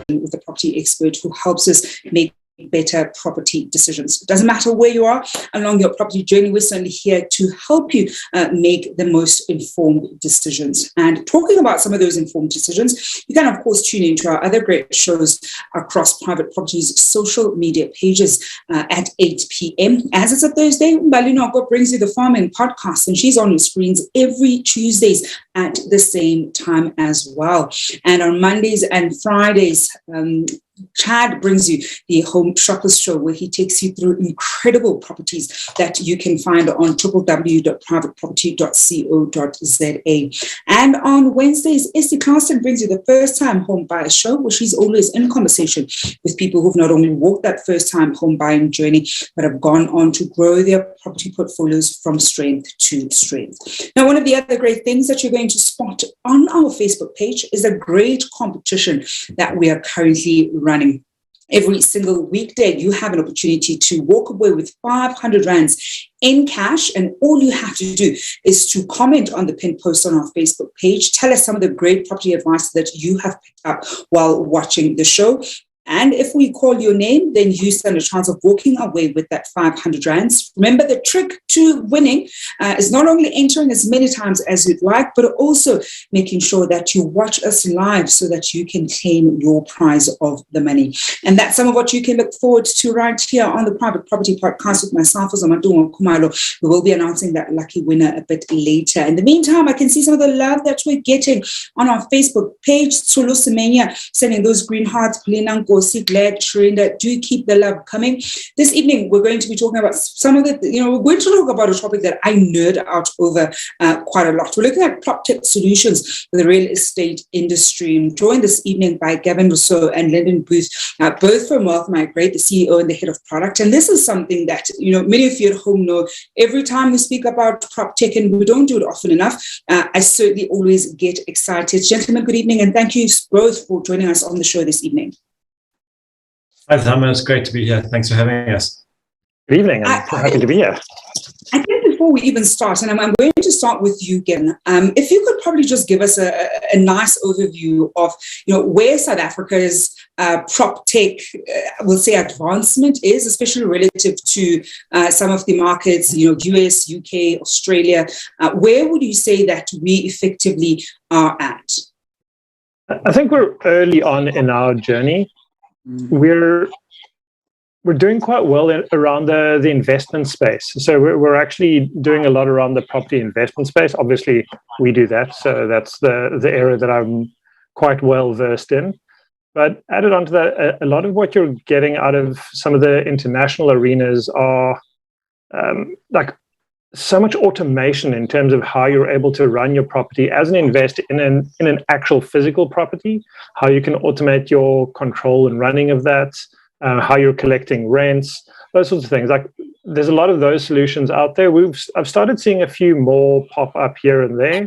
with a property expert who helps us make better property decisions. It doesn't matter where you are along your property journey, we're certainly here to help you make the most informed decisions. And talking about some of those informed decisions, you can of course tune into our other great shows across Private Property's social media pages at 8 p.m. As it's a Thursday, Mbalino brings you the Farming Podcast, and she's on your screens every Tuesdays at the same time as well. And on Mondays and Fridays, Chad brings you the Home Shoppers Show, where he takes you through incredible properties that you can find on www.privateproperty.co.za. And on Wednesdays, Esty Clarkson brings you the First Time Home Buyer Show, where she's always in conversation with people who've not only walked that first time home buying journey, but have gone on to grow their property portfolios from strength to strength. Now, one of the other great things that you're going to spot on our Facebook page is a great competition that we are currently running. Every single weekday, you have an opportunity to walk away with 500 rands in cash, and all you have to do is to comment on the pinned post on our Facebook page. Tell us some of the great property advice that you have picked up while watching the show. And if we call your name, then you stand a chance of walking away with that 500 rands. Remember, the trick to winning is not only entering as many times as you'd like, but also making sure that you watch us live so that you can claim your prize of the money. And that's some of what you can look forward to right here on the Private Property Podcast with myself, Zamantungwa Kumalo. We will be announcing that lucky winner a bit later. In the meantime, I can see some of the love that we're getting on our Facebook page. Tsulu Semenya sending those green hearts. Pulinanko, Glad, Shrinda, do keep the love coming. This evening, we're going to be talking about some of the, we're going to talk about a topic that I nerd out over quite a lot. We're looking at Proptech solutions for the real estate industry. I'm joined this evening by Gavin, Rossouw and Linden, both from Wealth Migrate, the CEO and the head of product. And this is something that, many of you at home know. Every time we speak about Proptech, and we don't do it often enough, I certainly always get excited. Gentlemen, good evening, and thank you both for joining us on the show this evening. Hi, Zama. It's great to be here. Thanks for having us. Good evening. I'm happy to be here. I think before we even start, and I'm going to start with you, Gavin, if you could probably just give us a nice overview of, where South Africa's Proptech, we'll say, advancement is, especially relative to some of the markets, US, UK, Australia. Where would you say that we effectively are at? I think we're early on in our journey. We're doing quite well around the investment space. So we're actually doing a lot around the property investment space. Obviously, we do that. So that's the area that I'm quite well versed in. But added onto that, a lot of what you're getting out of some of the international arenas are like so much automation in terms of how you're able to run your property as an investor in an actual physical property, how you can automate your control and running of that, how you're collecting rents, those sorts of things. Like, there's a lot of those solutions out there. I've started seeing a few more pop up here and there.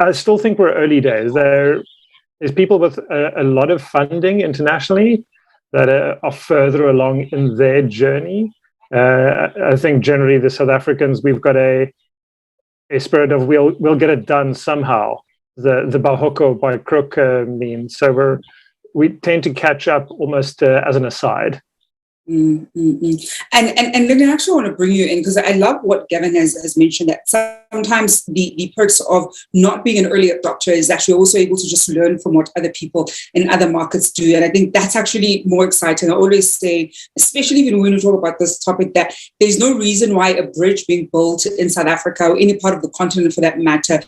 I still think we're early days. There's people with a lot of funding internationally that are further along in their journey. I think generally the South Africans, we've got a spirit of we'll get it done somehow. The Bahoko by crook means. So we tend to catch up almost as an aside. And then I actually want to bring you in, because I love what Gavin has mentioned, that sometimes the perks of not being an early adopter is that you're also able to just learn from what other people in other markets do. And I think that's actually more exciting. I always say, especially even when we talk about this topic, that there's no reason why a bridge being built in South Africa or any part of the continent for that matter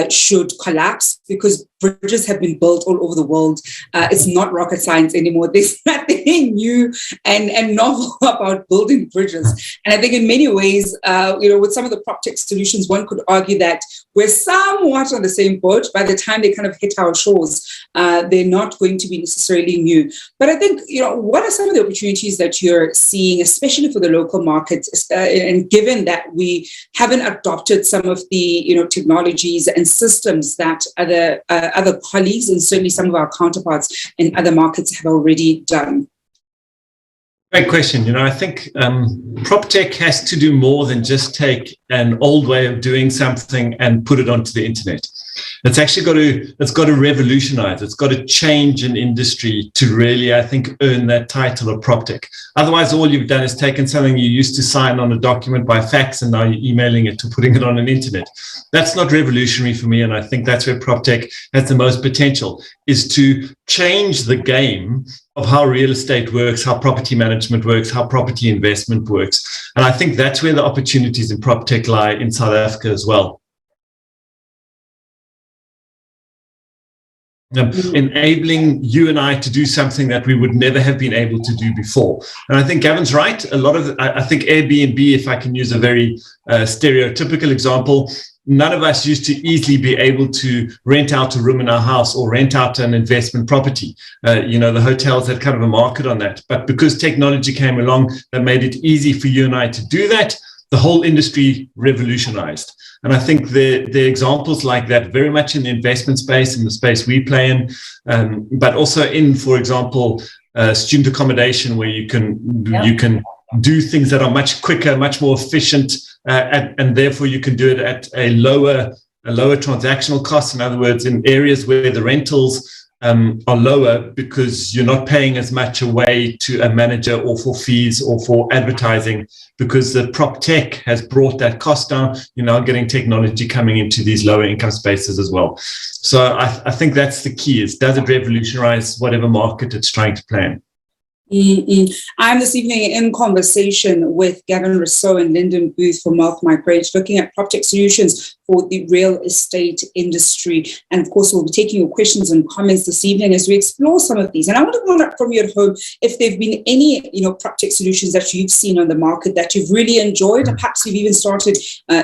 should collapse, because bridges have been built all over the world. It's not rocket science anymore. There's nothing new and novel about building bridges. And I think in many ways, with some of the Proptech solutions, one could argue that we're somewhat on the same boat. By the time they kind of hit our shores, they're not going to be necessarily new. But I think, what are some of the opportunities that you're seeing, especially for the local markets, and given that we haven't adopted some of the, technologies and systems that other colleagues and certainly some of our counterparts in other markets have already done? Great question. I think Proptech has to do more than just take an old way of doing something and put it onto the internet. It's got to revolutionize. It's got to change an industry to really, I think, earn that title of Proptech. Otherwise, all you've done is taken something you used to sign on a document by fax and now you're emailing it to putting it on an internet. That's not revolutionary for me. And I think that's where Proptech has the most potential, is to change the game of how real estate works, how property management works, how property investment works. And I think that's where the opportunities in Proptech lie in South Africa as well. Enabling you and I to do something that we would never have been able to do before. And I think Gavin's right. A lot of, I think Airbnb, if I can use a very stereotypical example, none of us used to easily be able to rent out a room in our house or rent out an investment property. The hotels had kind of a market on that. But because technology came along that made it easy for you and I to do that, the whole industry revolutionized. And I think the examples like that very much in the investment space, in the space we play in, but also in, for example, student accommodation, where you can do things that are much quicker, much more efficient, and therefore you can do it at a lower transactional cost. In other words, in areas where the rentals are lower because you're not paying as much away to a manager or for fees or for advertising, because the Proptech has brought that cost down. You're now getting technology coming into these lower income spaces as well. So I think that's the key, is does it revolutionize whatever market it's trying to play in? I'm this evening in conversation with Gavin, Rossouw and Linden Booth from Wealth Migrate, looking at Proptech solutions for the real estate industry. And of course, we'll be taking your questions and comments this evening as we explore some of these. And I want to find out from you at home if there have been any, Proptech solutions that you've seen on the market that you've really enjoyed, and perhaps you've even started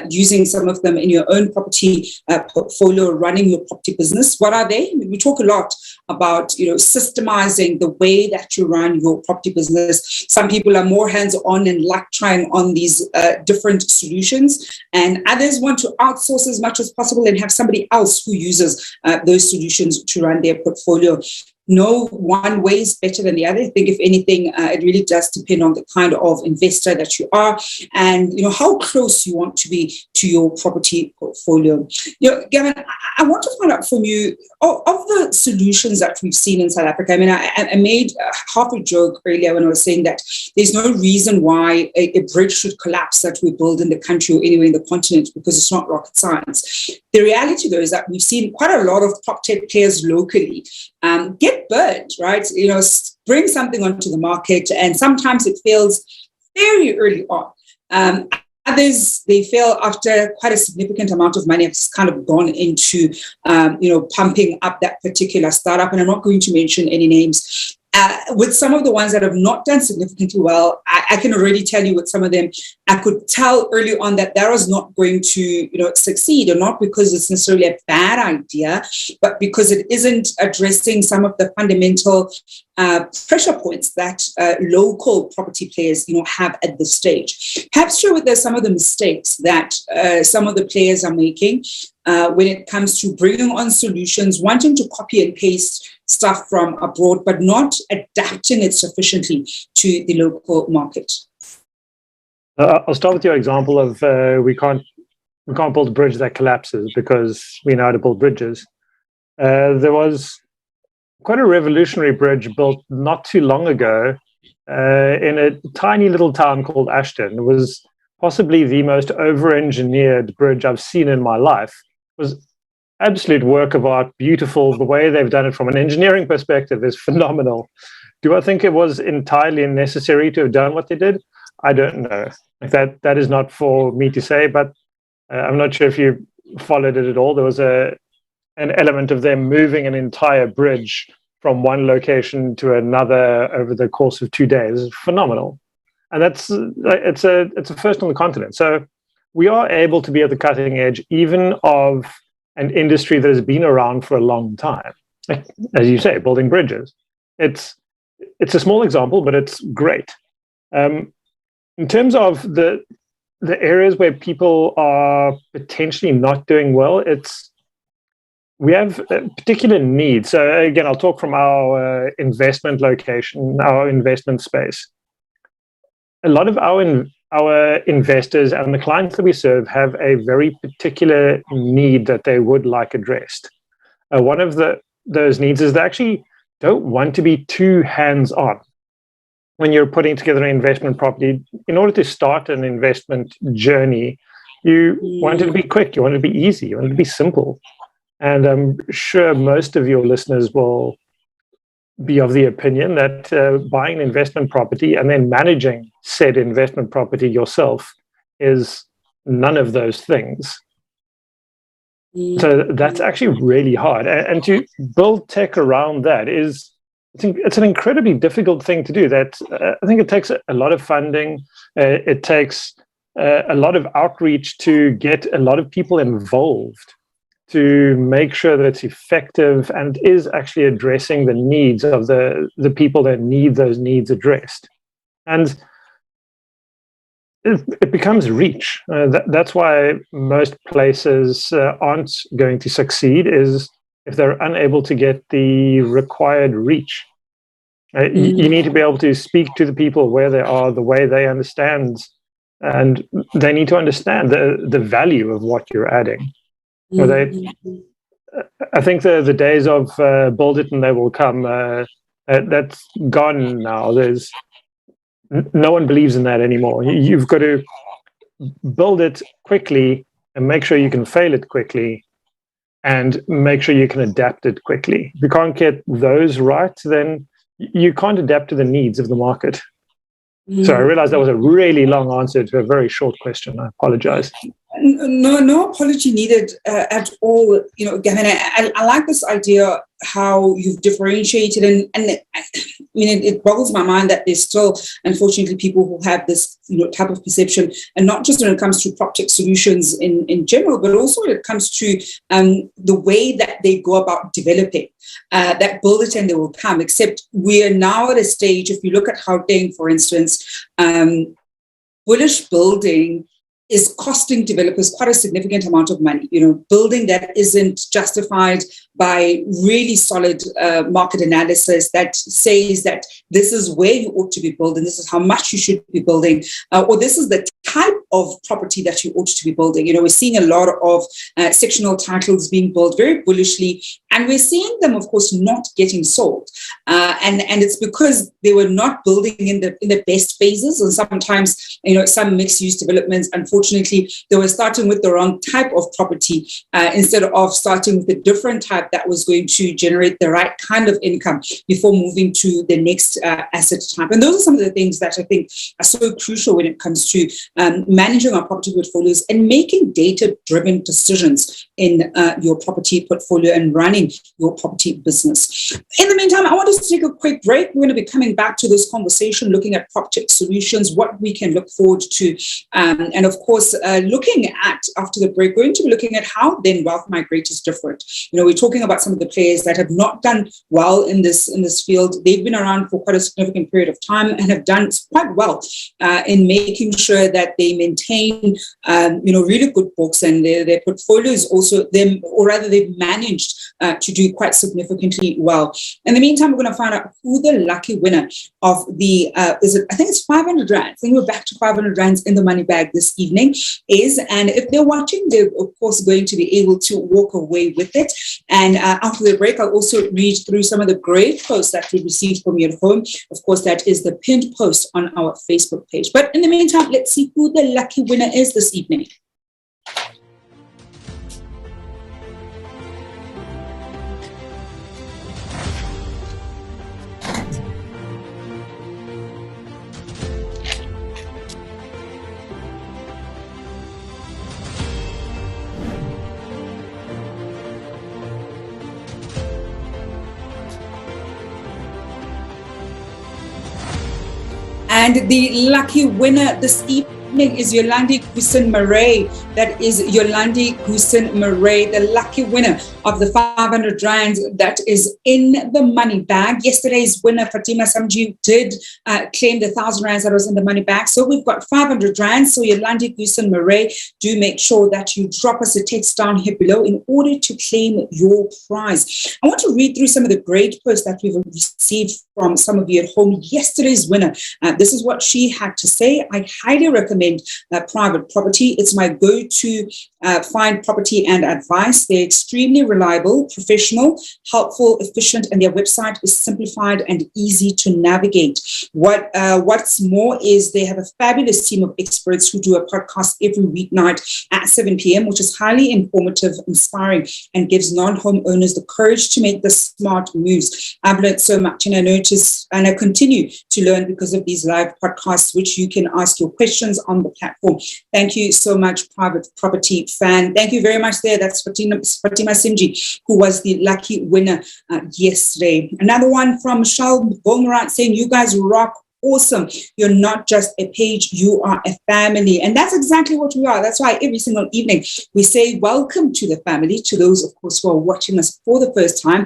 using some of them in your own property portfolio, running your property business. What are they? We talk a lot about, systemizing the way that you run your property business. Some people are more hands-on and like trying on these different solutions, and others want to outsource as much as possible and have somebody else who uses those solutions to run their portfolio. No one way is better than the other. I think, if anything, it really does depend on the kind of investor that you are and, how close you want to be to your property portfolio. Gavin, I want to find out from you, of the solutions that we've seen in South Africa. I mean, I made half a joke earlier when I was saying that there's no reason why a bridge should collapse that we build in the country or anywhere in the continent, because it's not rocket science. The reality, though, is that we've seen quite a lot of Proptech players locally get burned, right? Bring something onto the market, and sometimes it fails very early on. Others, they fail after quite a significant amount of money has kind of gone into, pumping up that particular startup. And I'm not going to mention any names. With some of the ones that have not done significantly well, I can already tell you with some of them, I could tell early on that was not going to, succeed, or not because it's necessarily a bad idea, but because it isn't addressing some of the fundamental pressure points that local property players, have at this stage. Perhaps share with us some of the mistakes that some of the players are making when it comes to bringing on solutions, wanting to copy and paste stuff from abroad, but not adapting it sufficiently to the local market. I'll start with your example of we can't build a bridge that collapses because we know how to build bridges. There was quite a revolutionary bridge built not too long ago in a tiny little town called Ashton. It was possibly the most over-engineered bridge I've seen in my life. It was absolute work of art, beautiful. The way they've done it from an engineering perspective is phenomenal. Do I think it was entirely necessary to have done what they did? I don't know. That is not for me to say, but I'm not sure if you followed it at all. There was an element of them moving an entire bridge from one location to another over the course of 2 days. It's phenomenal. And it's a first on the continent. So we are able to be at the cutting edge, even of an industry that has been around for a long time. As you say, building bridges. It's a small example, but it's great. In terms of the areas where people are potentially not doing well, we have a particular need. So again, I'll talk from our investment location, our investment space. A lot of our our investors and the clients that we serve have a very particular need that they would like addressed. One of those needs is they actually don't want to be too hands-on when you're putting together an investment property. In order to start an investment journey, you want it to be quick, you want it to be easy, you want it to be simple. And I'm sure most of your listeners will be of the opinion that buying an investment property and then managing said investment property yourself is none of those things. So that's actually really hard. And to build tech around that is, I think it's an incredibly difficult thing to do. That I think it takes a lot of funding. It takes a lot of outreach to get a lot of people involved to make sure that it's effective and is actually addressing the needs of the people that need those needs addressed. And it becomes reach. That's why most places aren't going to succeed, is if they're unable to get the required reach. You need to be able to speak to the people where they are, the way they understand, and they need to understand the value of what you're adding. I think the days of build it and they will come, that's gone now. No one believes in that anymore. You've got to build it quickly and make sure you can fail it quickly and make sure you can adapt it quickly. If you can't get those right, then you can't adapt to the needs of the market. So I realized that was a really long answer to a very short question. I apologize. No apology needed at all. Gavin, I like this idea how you've differentiated, and I mean, it boggles my mind that there's still, unfortunately, people who have this type of perception, and not just when it comes to Proptech solutions in general, but also when it comes to the way that they go about developing that build it and they will come. Except we are now at a stage, if you look at Gauteng, for instance, bullish building is costing developers quite a significant amount of money. Building that isn't justified by really solid market analysis that says that this is where you ought to be building, this is how much you should be building, or this is the type of property that you ought to be building. We're seeing a lot of sectional titles being built very bullishly, and we're seeing them, of course, not getting sold. And it's because they were not building in the best phases, and sometimes, some mixed-use developments, unfortunately, they were starting with the wrong type of property instead of starting with a different type that was going to generate the right kind of income before moving to the next asset type. And those are some of the things that I think are so crucial when it comes to managing our property portfolios and making data-driven decisions in your property portfolio and running your property business. In the meantime, I want us to take a quick break. We're going to be coming back to this conversation, looking at Proptech solutions, what we can look forward to, and of course, looking at, after the break, we're going to be looking at how then Wealth Migrate is different. We're talking about some of the players that have not done well in this field. They've been around for quite a significant period of time and have done quite well in making sure that they maintain, really good books, and their portfolios also them, or rather, they've managed to do quite significantly well. In the meantime, we're going to find out who the lucky winner of the I think it's 500 rand. I think we're back to 500 rands in the money bag this evening is, and if they're watching, they're of course going to be able to walk away with it. And after the break, I'll also read through some of the great posts that we received from you at home. Of course, that is the pinned post on our Facebook page. But in the meantime, let's see who the lucky winner is this evening. And the lucky winner this evening is Yolandi Goosen-Murray. That is Yolandi Goosen-Murray, the lucky winner of the 500 rand that is in the money bag. Yesterday's winner, Fatima Samji, did claim the 1,000 rands that was in the money bag. So we've got 500 rand. So Yolandi Goosen-Murray, do make sure that you drop us a text down here below in order to claim your prize. I want to read through some of the great posts that we've received from some of you at home. Yesterday's winner, this is what she had to say. I highly recommend recommend Private Property. It's my go-to find property and advice. They're extremely reliable, professional, helpful, efficient, and their website is simplified and easy to navigate. What's more is they have a fabulous team of experts who do a podcast every weeknight at 7 p.m., which is highly informative, inspiring, and gives non-home owners the courage to make the smart moves. I've learned so much, and I notice and I continue to learn because of these live podcasts, which you can ask your questions on the platform. Thank you so much, Private Property fan. Thank you very much there. That's Fatima Simji, who was the lucky winner yesterday. Another one from Michelle Volmerat saying, you guys rock. Awesome. You're not just a page, you are a family. And that's exactly what we are. That's why every single evening we say welcome to the family, to those, of course, who are watching us for the first time,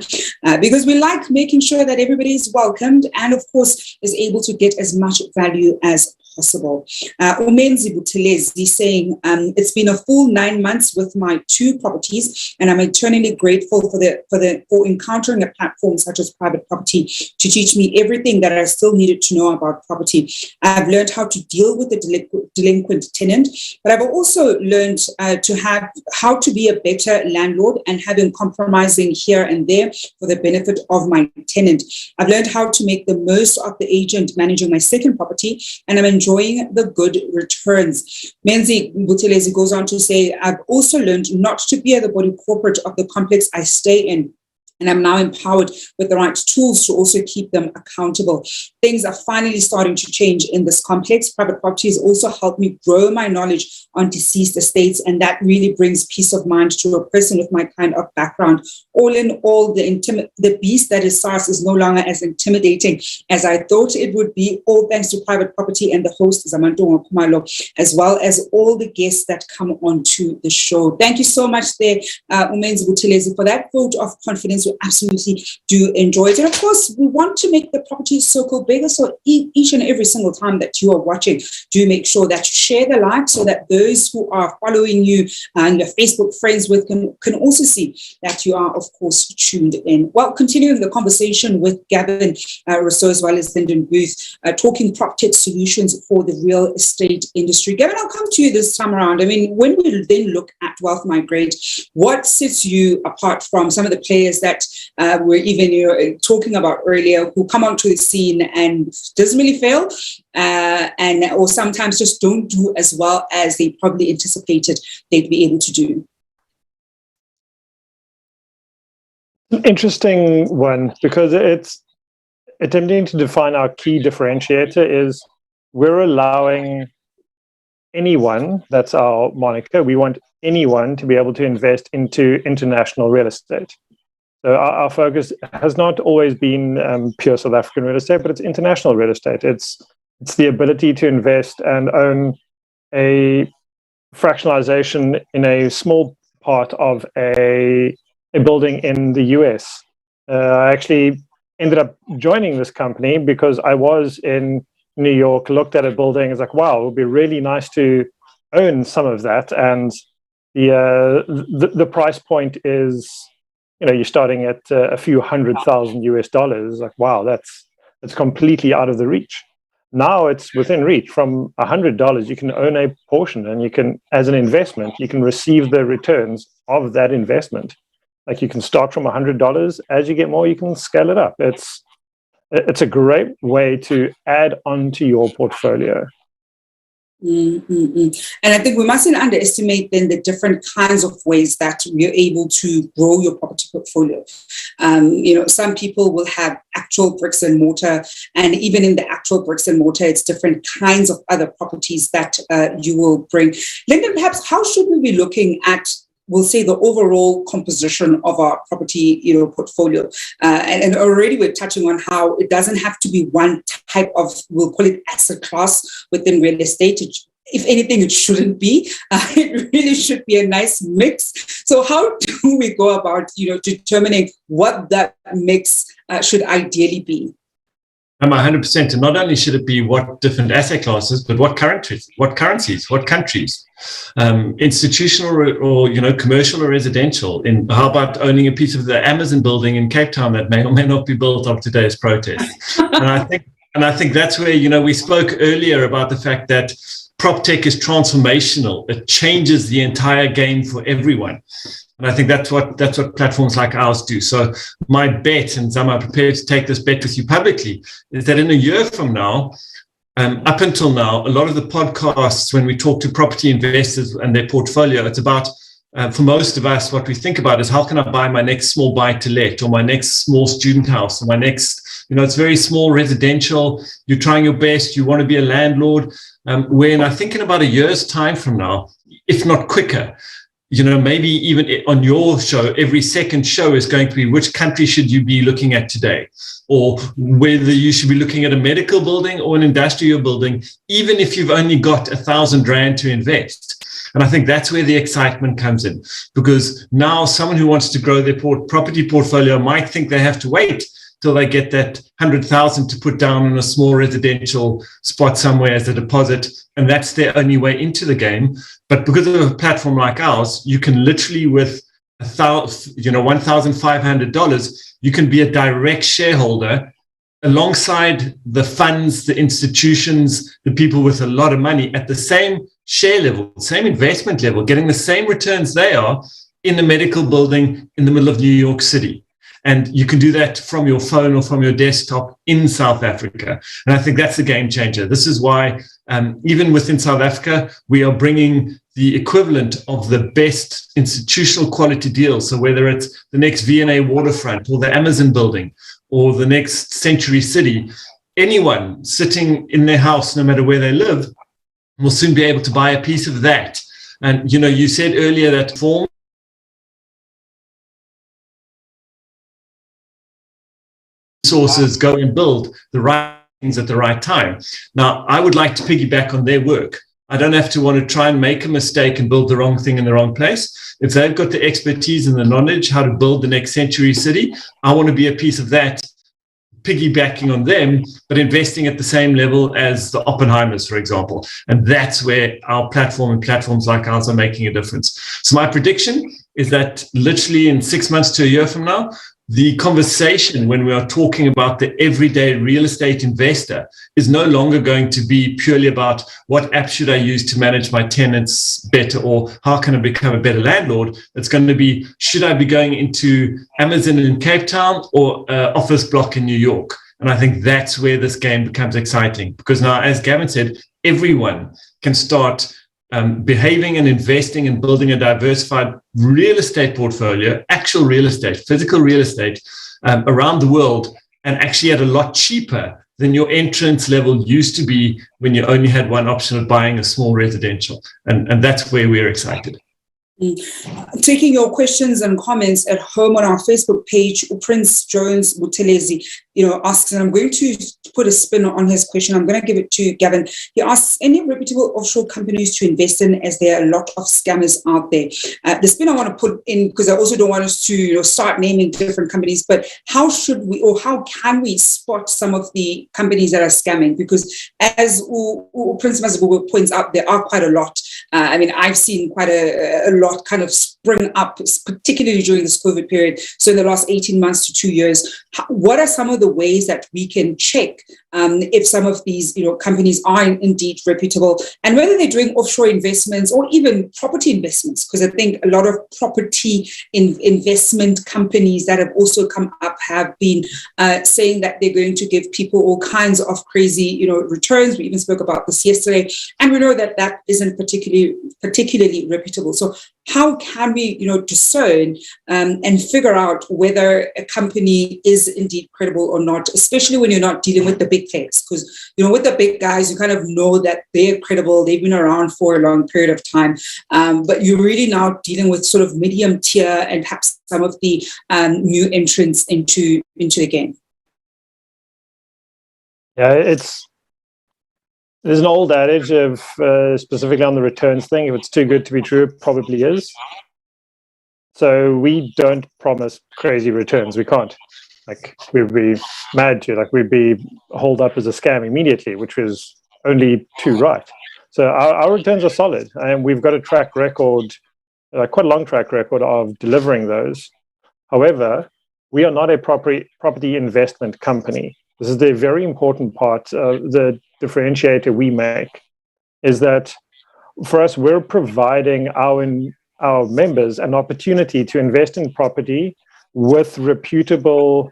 because we like making sure that everybody is welcomed and, of course, is able to get as much value as possible. Umenzi Butelezi saying, it's been a full 9 months with my 2 properties, and I'm eternally grateful for encountering a platform such as Private Property to teach me everything that I still needed to know about property. I've learned how to deal with the delinquent tenant, but I've also learned how to be a better landlord and having compromising here and there for the benefit of my tenant. I've learned how to make the most of the agent managing my second property, and I'm enjoying the good returns. Menzi Butelezi goes on to say, I've also learned not to be the body corporate of the complex I stay in, and I'm now empowered with the right tools to also keep them accountable. Things are finally starting to change in this complex. Private Property has also helped me grow my knowledge on deceased estates, and that really brings peace of mind to a person with my kind of background. All in all, the beast that is SARS is no longer as intimidating as I thought it would be, all thanks to Private Property and the host, Zamantungwa Kumalo, as well as all the guests that come onto the show. Thank you so much there, Umenzi Butelezi, for that vote of confidence. We absolutely do enjoy it. And of course, we want to make the property circle bigger. So each and every single time that you are watching, do make sure that you share the like so that those who are following you and your Facebook friends with can also see that you are, of course, tuned in. Well, continuing the conversation with Gavin Rossouw as well as Linden Booth, talking Proptech solutions for the real estate industry. Gavin, I'll come to you this time around. I mean, when we then look at Wealth Migrate, what sets you apart from some of the players that we're even talking about earlier, who come onto the scene and doesn't really fail, or sometimes just don't do as well as they probably anticipated they'd be able to do? Interesting one, because it's attempting to define our key differentiator is we're allowing anyone, that's our moniker, we want anyone to be able to invest into international real estate. So our focus has not always been pure South African real estate, but it's international real estate. It's the ability to invest and own a fractionalization in a small part of a building in the US. I actually ended up joining this company because I was in New York, looked at a building, it's like, wow, it would be really nice to own some of that. And the price point is, you're starting at a few $100,000 US. Like, wow, that's completely out of the reach. Now it's within reach. From $100, you can own a portion, and you can, as an investment, you can receive the returns of that investment. Like, you can start from $100. As you get more, you can scale it up. It's a great way to add on to your portfolio. And I think we mustn't underestimate then the different kinds of ways that we're able to grow your property portfolio. Some people will have actual bricks and mortar, and even in the actual bricks and mortar, it's different kinds of other properties that you will bring. Linden, perhaps how should we be looking at, we'll say, the overall composition of our property, portfolio? And already we're touching on how it doesn't have to be one type of, we'll call it asset class within real estate. If anything, it shouldn't be. It really should be a nice mix. So how do we go about, determining what that mix should ideally be? I'm 100%. And not only should it be what different asset classes, but what currencies, what countries, institutional or commercial or residential. And how about owning a piece of the Amazon building in Cape Town that may or may not be built of today's protests? And I think that's where, we spoke earlier about the fact that Proptech is transformational. It changes the entire game for everyone. And I think that's what platforms like ours do. So my bet, and Zama, I'm prepared to take this bet with you publicly, is that in a year from now, up until now, a lot of the podcasts, when we talk to property investors and their portfolio, it's about, for most of us, what we think about is how can I buy my next small buy-to-let or my next small student house or my next, it's very small residential. You're trying your best. You want to be a landlord. When I think in about a year's time from now, if not quicker, maybe even on your show, every second show is going to be which country should you be looking at today, or whether you should be looking at a medical building or an industrial building, even if you've only got 1,000 Rand to invest. And I think that's where the excitement comes in, because now someone who wants to grow their property portfolio might think they have to wait till they get that 100,000 to put down on a small residential spot somewhere as a deposit, and that's their only way into the game. But because of a platform like ours, you can literally, with $1,500, you can be a direct shareholder alongside the funds, the institutions, the people with a lot of money at the same share level, same investment level, getting the same returns they are in a medical building in the middle of New York City. And you can do that from your phone or from your desktop in South Africa. And I think that's a game changer. This is why, even within South Africa, we are bringing the equivalent of the best institutional quality deals. So whether it's the next V&A waterfront or the Amazon building or the next Century City, anyone sitting in their house, no matter where they live, will soon be able to buy a piece of that. And, you said earlier that form resources go and build the right things at the right time. Now, I would like to piggyback on their work. I don't have to want to try and make a mistake and build the wrong thing in the wrong place. If they've got the expertise and the knowledge how to build the next Century City, I want to be a piece of that, piggybacking on them, but investing at the same level as the Oppenheimers, for example. And that's where our platform and platforms like ours are making a difference. So my prediction is that literally in 6 months to a year from now, the conversation when we are talking about the everyday real estate investor is no longer going to be purely about what app should I use to manage my tenants better, or how can I become a better landlord. It's going to be, should I be going into Amazon in Cape Town or office block in New York? And I think that's where this game becomes exciting, because now, as Gavin said, everyone can start behaving and investing and building a diversified real estate portfolio, actual real estate, physical real estate around the world, and actually at a lot cheaper than your entrance level used to be when you only had one option of buying a small residential. And that's where we're excited. Taking your questions and comments at home on our Facebook page, Prince Jones Butelezi, asks, and I'm going to put a spin on his question. I'm going to give it to Gavin. He asks, any reputable offshore companies to invest in, as there are a lot of scammers out there? The spin I want to put in, because I also don't want us to start naming different companies, but how should we, or how can we spot some of the companies that are scamming? Because as Prince Mazibubu points out, there are quite a lot. I've seen quite a lot kind of spring up, particularly during this COVID period. So in the last 18 months to 2 years, what are some of the ways that we can check if some of these companies are indeed reputable, and whether they're doing offshore investments or even property investments? Because I think a lot of property investment companies that have also come up have been saying that they're going to give people all kinds of crazy returns. We even spoke about this yesterday, and we know that that isn't particularly reputable. So how can we discern and figure out whether a company is indeed credible or not, especially when you're not dealing with the big players? Because with the big guys, you kind of know that they're credible, they've been around for a long period of time, but you're really now dealing with sort of medium tier and perhaps some of the new entrants into the game. Yeah, there's an old adage of specifically on the returns thing, if it's too good to be true, it probably is. So we don't promise crazy returns. We can't. We'd be mad to. We'd be holed up as a scam immediately, which was only too right. So our returns are solid, and we've got a track record, quite a long track record of delivering those. However, we are not a property investment company. This is the very important part, the differentiator we make, is that for us, we're providing our members an opportunity to invest in property with reputable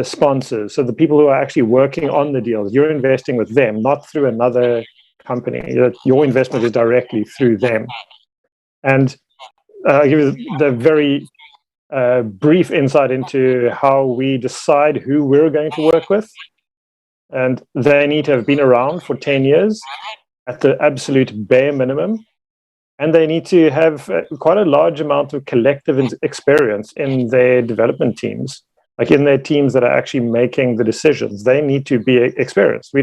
sponsors. So the people who are actually working on the deals, you're investing with them, not through another company. Your investment is directly through them. And I'll give you the very brief insight into how we decide who we're going to work with. And they need to have been around for 10 years at the absolute bare minimum. And they need to have quite a large amount of collective experience in their development teams, like in their teams that are actually making the decisions. They need to be experienced.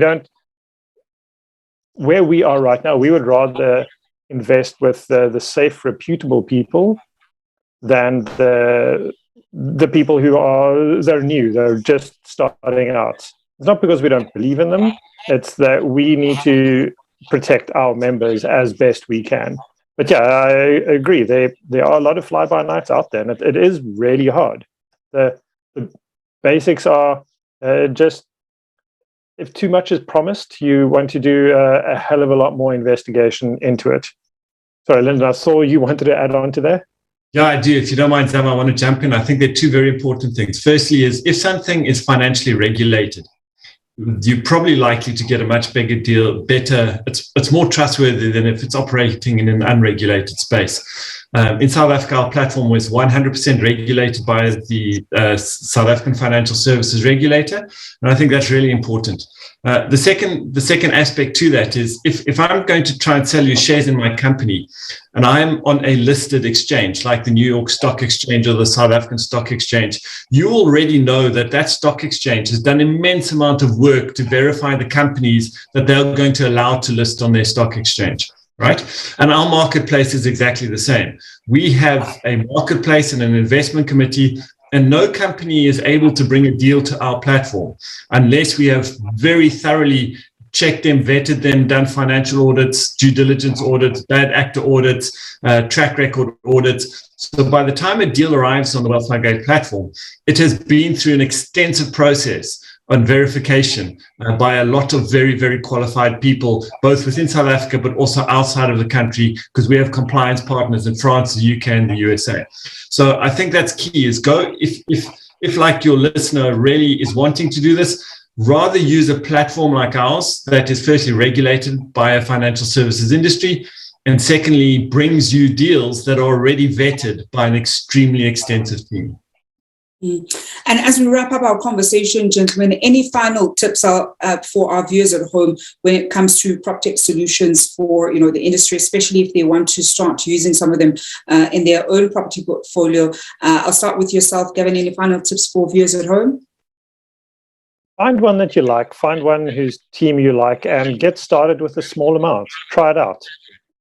Where we are right now, we would rather invest with the safe, reputable people than the people they're new, they're just starting out. It's not because we don't believe in them, it's that we need to protect our members as best we can. But yeah, I agree. There are a lot of fly-by-nights out there, and it is really hard. The basics are just, if too much is promised, you want to do a hell of a lot more investigation into it. Sorry, Linden, I saw you wanted to add on to that. Yeah, I do. If you don't mind, Zam, I want to jump in. I think there are two very important things. Firstly is if something is financially regulated, you're probably likely to get a much bigger deal, better. It's more trustworthy than if it's operating in an unregulated space. In South Africa, our platform was 100% regulated by the South African Financial Services Regulator, and I think that's really important. The second aspect to that is if I'm going to try and sell you shares in my company and I'm on a listed exchange like the New York Stock Exchange or the South African Stock Exchange, you already know that stock exchange has done an immense amount of work to verify the companies that they're going to allow to list on their stock exchange. Right? And our marketplace is exactly the same. We have a marketplace and an investment committee, and no company is able to bring a deal to our platform unless we have very thoroughly checked them, vetted them, done financial audits, due diligence audits, bad actor audits, track record audits. So by the time a deal arrives on the Wealth Migrate platform, it has been through an extensive process on verification by a lot of very, very qualified people, both within South Africa, but also outside of the country, because we have compliance partners in France, the UK, and the USA. So I think that's key, is go, if like your listener really is wanting to do this, rather use a platform like ours that is firstly regulated by a financial services industry, and secondly, brings you deals that are already vetted by an extremely extensive team. And as we wrap up our conversation, gentlemen, any final tips for our viewers at home when it comes to Proptech solutions for the industry, especially if they want to start using some of them in their own property portfolio? I'll start with yourself, Gavin. Any final tips for viewers at home? Find one that you like, find one whose team you like, and get started with a small amount. Try it out.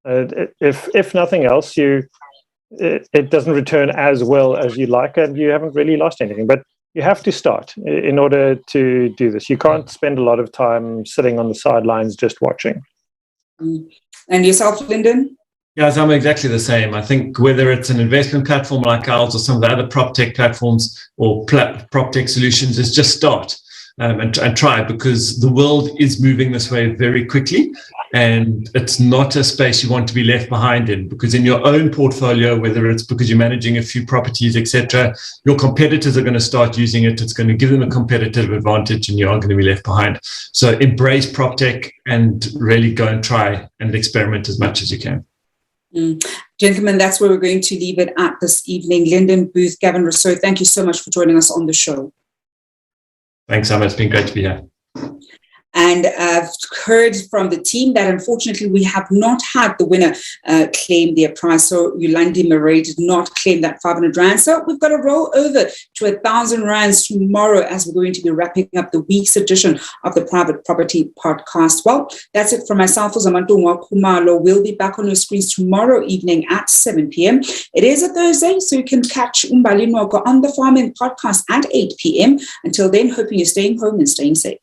If nothing else, it doesn't return as well as you like, and you haven't really lost anything. But you have to start in order to do this. You can't spend a lot of time sitting on the sidelines just watching. And yourself, Linden? Yeah, I'm exactly the same. I think whether it's an investment platform like ours or some of the other Proptech platforms or Proptech solutions, is just start. And try, because the world is moving this way very quickly, and it's not a space you want to be left behind in, because in your own portfolio, whether it's because you're managing a few properties, etc., your competitors are going to start using it. It's going to give them a competitive advantage, and you aren't going to be left behind. So embrace Proptech and really go and try and experiment as much as you can. Gentlemen, that's where we're going to leave it at this evening. Linden, Booth, Gavin, Rossouw, thank you so much for joining us on the show. Thanks, Emma. It's been great to be here. And I've heard from the team that unfortunately we have not had the winner claim their prize. So Yolandi Murray did not claim that 500 Rand. So we've got to roll over to 1,000 Rands tomorrow, as we're going to be wrapping up the week's edition of the Private Property Podcast. Well, that's it from myself, Zamantungwa Kumalo. We'll be back on your screens tomorrow evening at 7 p.m. It is a Thursday, so you can catch Umbali Noko on the Farming Podcast at 8 p.m. Until then, hoping you're staying home and staying safe.